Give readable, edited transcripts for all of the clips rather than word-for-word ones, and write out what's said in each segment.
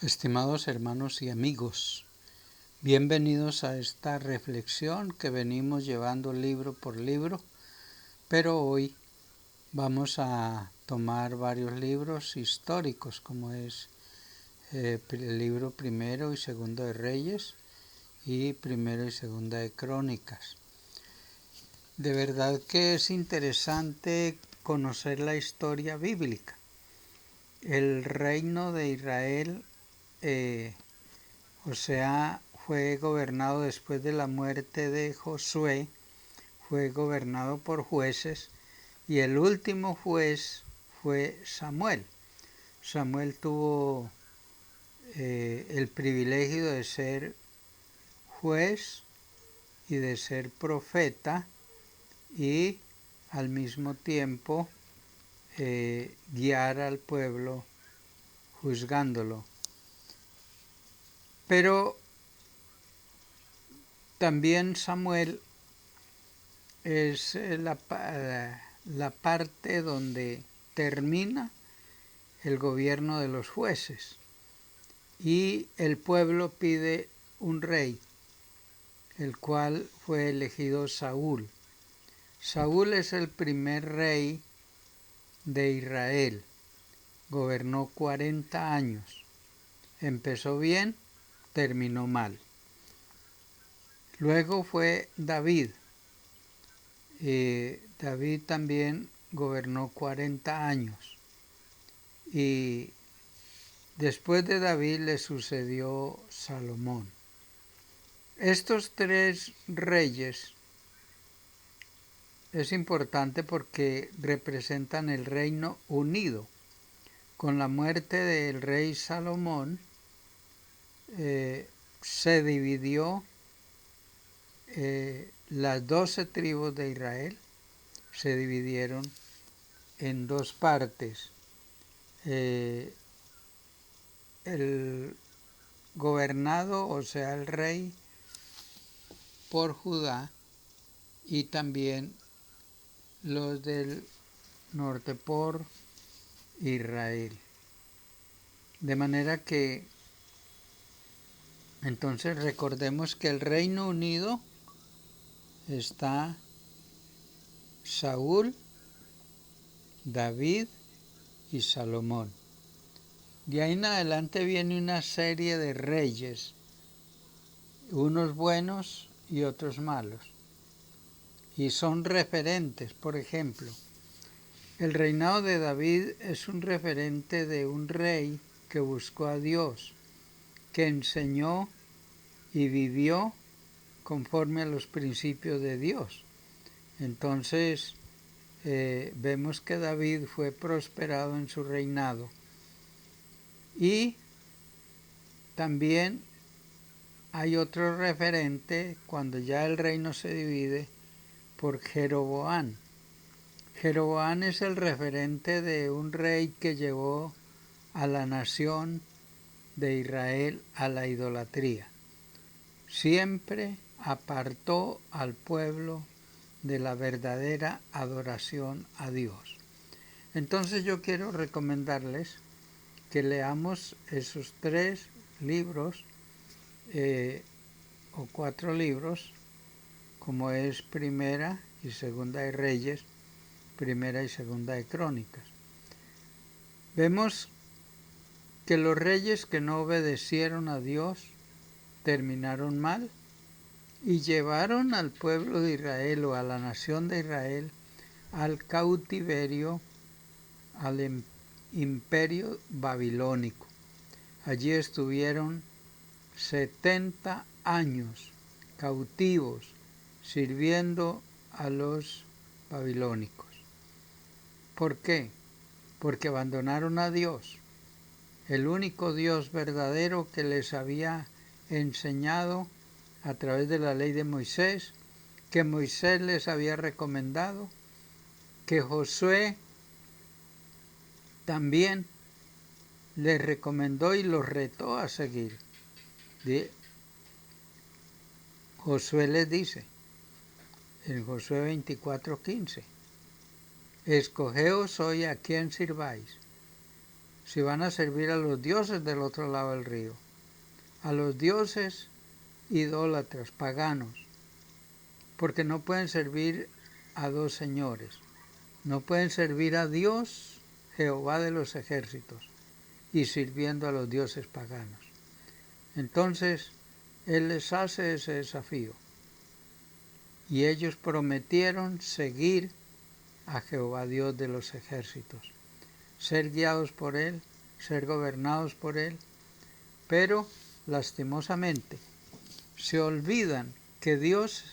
Estimados hermanos y amigos, bienvenidos a esta reflexión que venimos llevando libro por libro, pero hoy vamos a tomar varios libros históricos, como es el libro primero y segundo de Reyes y primero y segunda de Crónicas. De verdad que es interesante conocer la historia bíblica. El reino de Israel fue gobernado después de la muerte de Josué, fue gobernado por jueces y el último juez fue Samuel. Samuel tuvo el privilegio de ser juez y de ser profeta y al mismo tiempo guiar al pueblo juzgándolo. Pero también Samuel es la parte donde termina el gobierno de los jueces y el pueblo pide un rey, el cual fue elegido Saúl. Saúl es el primer rey de Israel, gobernó 40 años, empezó bien, terminó mal. Luego fue David. David también gobernó 40 años y después de David le sucedió Salomón. Estos tres reyes es importante porque representan el reino unido. Con la muerte del rey Salomón se dividió las 12 tribus de Israel, se dividieron en dos partes. El gobernado, o sea, el rey por Judá y también los del norte por Israel. De manera que entonces recordemos que el Reino Unido está Saúl, David y Salomón. De ahí en adelante viene una serie de reyes, unos buenos y otros malos. Y son referentes, por ejemplo, el reinado de David es un referente de un rey que buscó a Dios, que enseñó y vivió conforme a los principios de Dios. Entonces vemos que David fue prosperado en su reinado. Y también hay otro referente cuando ya el reino se divide por Jeroboam. Jeroboam es el referente de un rey que llevó a la nación de Israel a la idolatría. Siempre apartó al pueblo de la verdadera adoración a Dios. Entonces yo quiero recomendarles que leamos esos 3 libros o 4 libros, como es Primera y Segunda de Reyes, Primera y Segunda de Crónicas. Vemos que los reyes que no obedecieron a Dios terminaron mal y llevaron al pueblo de Israel o a la nación de Israel al cautiverio, al imperio babilónico. Allí estuvieron 70 años cautivos sirviendo a los babilónicos. ¿Por qué? Porque abandonaron a Dios, el único Dios verdadero que les había enseñado a través de la ley de Moisés, que Moisés les había recomendado, que Josué también les recomendó y los retó a seguir. Josué les dice en Josué 24:15, escogeos hoy a quién sirváis, si van a servir a los dioses del otro lado del río, a los dioses idólatras, paganos, porque no pueden servir a dos señores, no pueden servir a Dios, Jehová de los ejércitos, y sirviendo a los dioses paganos. Entonces, Él les hace ese desafío, y ellos prometieron seguir a Jehová Dios de los ejércitos, ser guiados por Él, ser gobernados por Él, pero lastimosamente se olvidan que Dios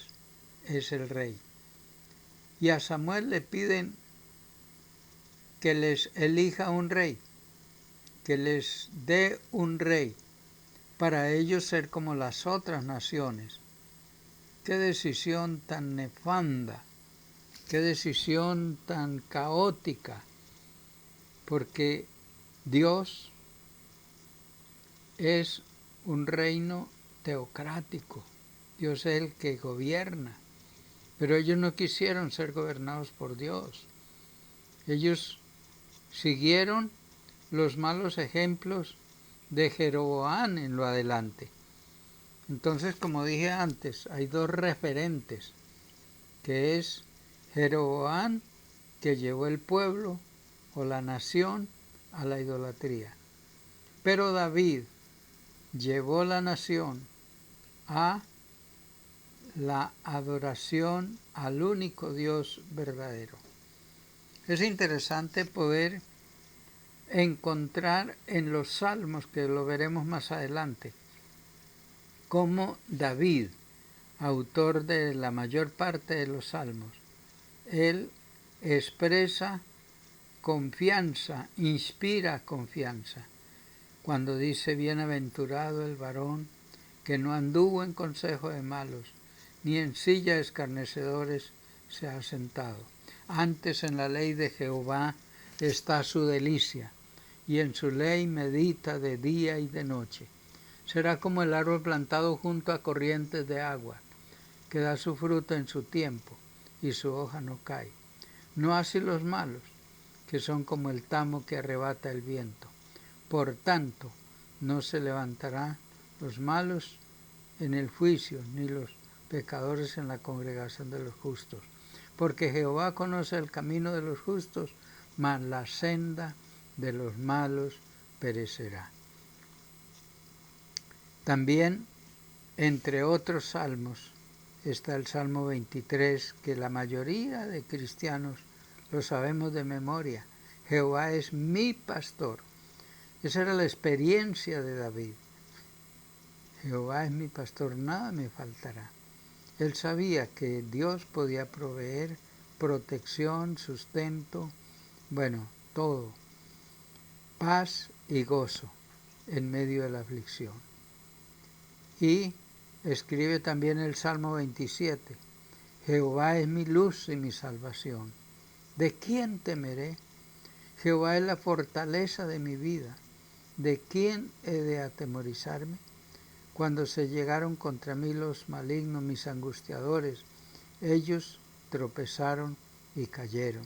es el rey. Y a Samuel le piden que les elija un rey, que les dé un rey, para ellos ser como las otras naciones. Qué decisión tan nefanda, qué decisión tan caótica, porque Dios es un reino teocrático, Dios es el que gobierna, pero ellos no quisieron ser gobernados por Dios. Ellos siguieron los malos ejemplos de Jeroboam en lo adelante. Entonces, como dije antes, hay dos referentes, que es Jeroboam, que llevó el pueblo o la nación a la idolatría. Pero David llevó la nación a la adoración al único Dios verdadero. Es interesante poder encontrar en los salmos, que lo veremos más adelante, cómo David, autor de la mayor parte de los salmos, él expresa confianza, inspira confianza, cuando dice: bienaventurado el varón que no anduvo en consejo de malos, ni en silla de escarnecedores se ha sentado. Antes en la ley de Jehová está su delicia, y en su ley medita de día y de noche. Será como el árbol plantado junto a corrientes de agua, que da su fruto en su tiempo, y su hoja no cae. No así los malos, que son como el tamo que arrebata el viento. Por tanto, no se levantarán los malos en el juicio, ni los pecadores en la congregación de los justos. Porque Jehová conoce el camino de los justos, mas la senda de los malos perecerá. También, entre otros salmos, está el Salmo 23, que la mayoría de cristianos lo sabemos de memoria. Jehová es mi pastor. Esa era la experiencia de David. Jehová es mi pastor, nada me faltará. Él sabía que Dios podía proveer protección, sustento, bueno, todo, paz y gozo en medio de la aflicción. Y escribe también el Salmo 27, Jehová es mi luz y mi salvación. ¿De quién temeré? Jehová es la fortaleza de mi vida. ¿De quién he de atemorizarme? Cuando se llegaron contra mí los malignos, mis angustiadores, ellos tropezaron y cayeron.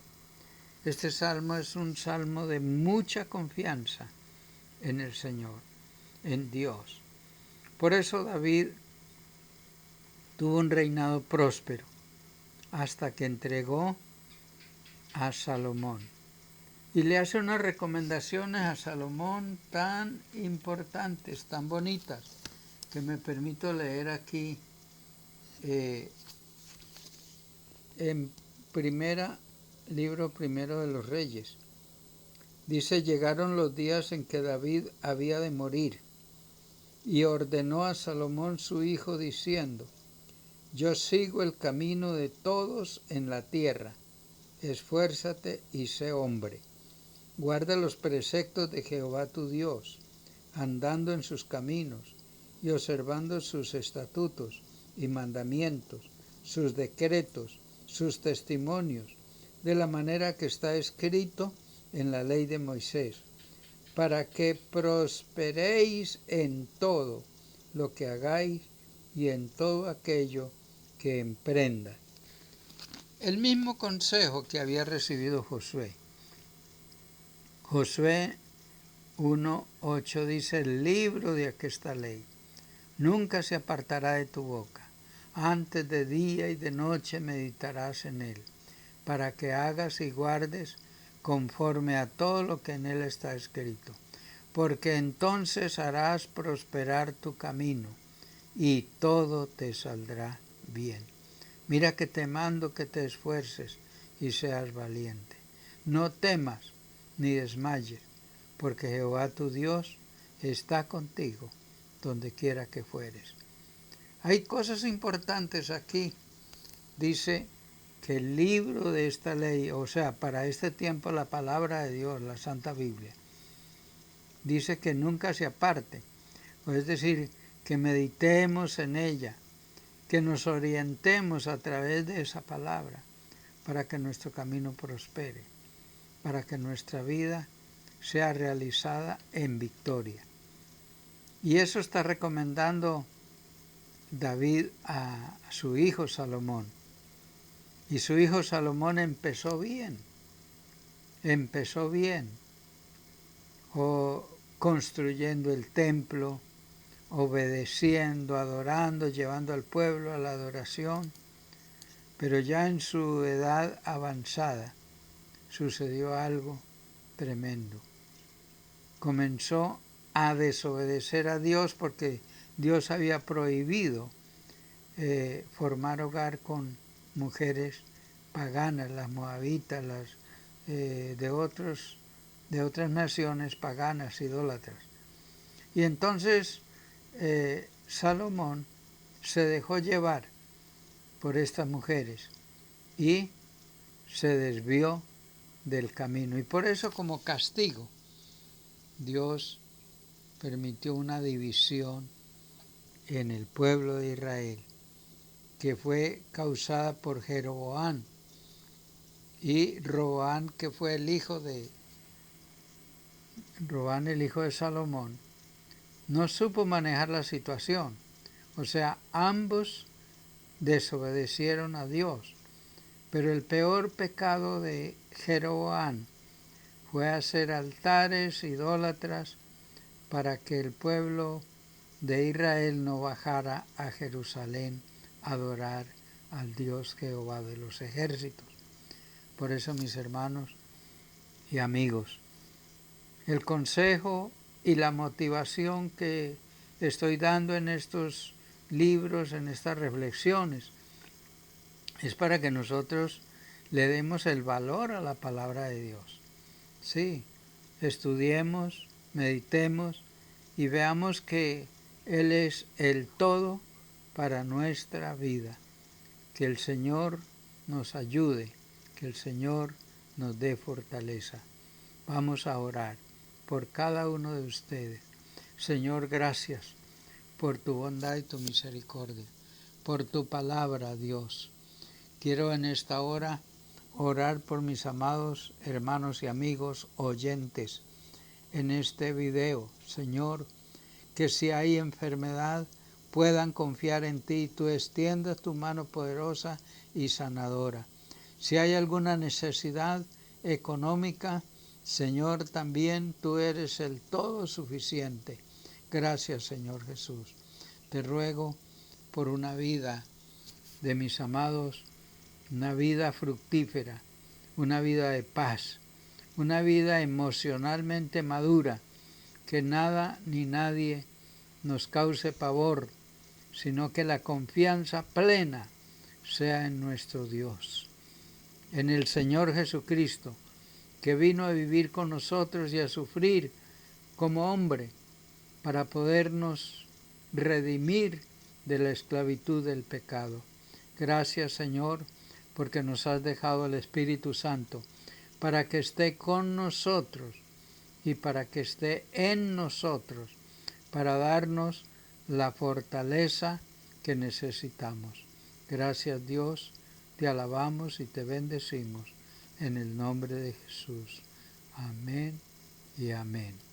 Este salmo es un salmo de mucha confianza en el Señor, en Dios. Por eso David tuvo un reinado próspero hasta que entregó a Salomón. Y le hace unas recomendaciones a Salomón tan importantes, tan bonitas, que me permito leer aquí en libro primero de los Reyes. Dice: llegaron los días en que David había de morir, y ordenó a Salomón su hijo diciendo: yo sigo el camino de todos en la tierra, esfuérzate y sé hombre. Guarda los preceptos de Jehová tu Dios, andando en sus caminos y observando sus estatutos y mandamientos, sus decretos, sus testimonios, de la manera que está escrito en la ley de Moisés, para que prosperéis en todo lo que hagáis y en todo aquello que emprendas. El mismo consejo que había recibido Josué. Josué 1:8 dice: el libro de aquesta ley nunca se apartará de tu boca, antes de día y de noche meditarás en él, para que hagas y guardes conforme a todo lo que en él está escrito, porque entonces harás prosperar tu camino y todo te saldrá bien. Mira que te mando que te esfuerces y seas valiente. No temas ni desmayes, porque Jehová tu Dios está contigo donde quiera que fueres. Hay cosas importantes aquí. Dice que el libro de esta ley, o sea, para este tiempo la palabra de Dios, la Santa Biblia, dice que nunca se aparte. Es decir, que meditemos en ella, que nos orientemos a través de esa palabra para que nuestro camino prospere, para que nuestra vida sea realizada en victoria. Y eso está recomendando David a su hijo Salomón. Y su hijo Salomón empezó bien, construyendo el templo, obedeciendo, adorando, llevando al pueblo a la adoración. Pero ya en su edad avanzada sucedió algo tremendo. Comenzó a desobedecer a Dios porque Dios había prohibido formar hogar con mujeres paganas, las moabitas, las de otras naciones paganas, idólatras. Y entonces Salomón se dejó llevar por estas mujeres y se desvió del camino. Y por eso, como castigo, Dios permitió una división en el pueblo de Israel, que fue causada por Jeroboam. Y Roboam, que fue el hijo de Salomón, no supo manejar la situación. O sea, ambos desobedecieron a Dios. Pero el peor pecado de Jeroboam fue hacer altares idólatras para que el pueblo de Israel no bajara a Jerusalén a adorar al Dios Jehová de los ejércitos. Por eso, mis hermanos y amigos, el consejo y la motivación que estoy dando en estos libros, en estas reflexiones, es para que nosotros le demos el valor a la palabra de Dios. Sí, estudiemos, meditemos y veamos que Él es el todo para nuestra vida. Que el Señor nos ayude, que el Señor nos dé fortaleza. Vamos a orar por cada uno de ustedes. Señor, gracias por tu bondad y tu misericordia, por tu palabra, Dios. Quiero en esta hora orar por mis amados hermanos y amigos oyentes en este video, Señor, que si hay enfermedad puedan confiar en ti y tú extiendas tu mano poderosa y sanadora. Si hay alguna necesidad económica, Señor, también tú eres el todo suficiente. Gracias, Señor Jesús. Te ruego por una vida de mis amados, una vida fructífera, una vida de paz, una vida emocionalmente madura, que nada ni nadie nos cause pavor, sino que la confianza plena sea en nuestro Dios, en el Señor Jesucristo, que vino a vivir con nosotros y a sufrir como hombre para podernos redimir de la esclavitud del pecado. Gracias, Señor, porque nos has dejado el Espíritu Santo para que esté con nosotros y para que esté en nosotros, para darnos la fortaleza que necesitamos. Gracias, Dios, te alabamos y te bendecimos en el nombre de Jesús. Amén y amén.